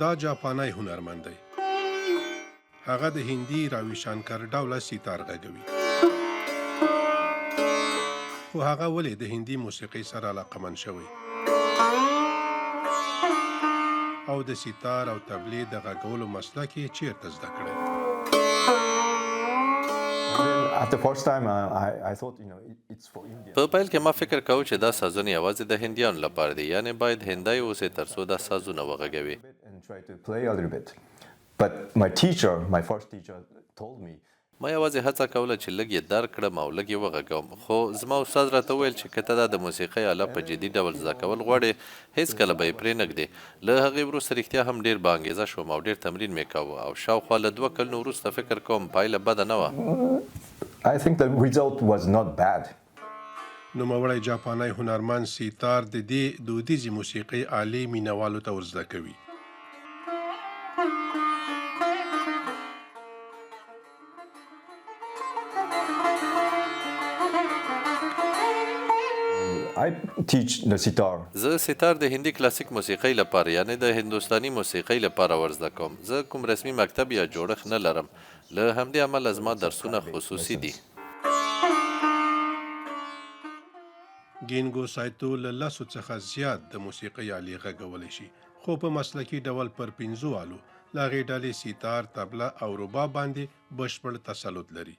دا جاپانی هنرمند دی. هغه د هندي راویشانکر ډوله سیتار غږوي. خو هغه ولې د هندي موسیقۍ سره علاقمند شوی او د سیتار او طبلې د غږولو مسلک یې چیرته زده کړی؟ په پیل کې ما فکر کاوه چې دا سازونه یوازې د هندیانو لپاره دي، یعنی باید هندی اوسې ترڅو دا سازونه وغږوي. ما یوازې هڅه کوله چې لږ یې درک کړم او لږ یې وغږوم، خو زما استاد راته وویل چې که ته دا د موسیقۍ آله په جدي ډول زده کول غواړې هېڅکله به یې پرې نه ږدې. له هغې وروسته رښتیا هم ډېر باانګېزه شوم او ډېر تمرین مې کاوه او شاوخوا له 2 کلونو وروسته فکر کوم پایله بده نه وه. نوموړی جاپانی هنرمند سیتار د دې دودیزې موسیقۍ آلې مینهوالو ته ورزده کوي. زه سیتار د هندي کلاسیک موسیقۍ لپاره یعنی د هندوستاني موسیقۍ لپاره ورزده کوم. زه کوم رسمي مکتب یا جوړښت نه لرم، له همدې امله زما درسونه خصوصي دي. ګینګو سایتو له 10 څخه زیات د موسیقۍ آلې غږولی شي، خو په مسلکي ډول پر 5 آلو له هغې ډلې سیتار، طبله او رباب باندې بشپړ تسلط لري.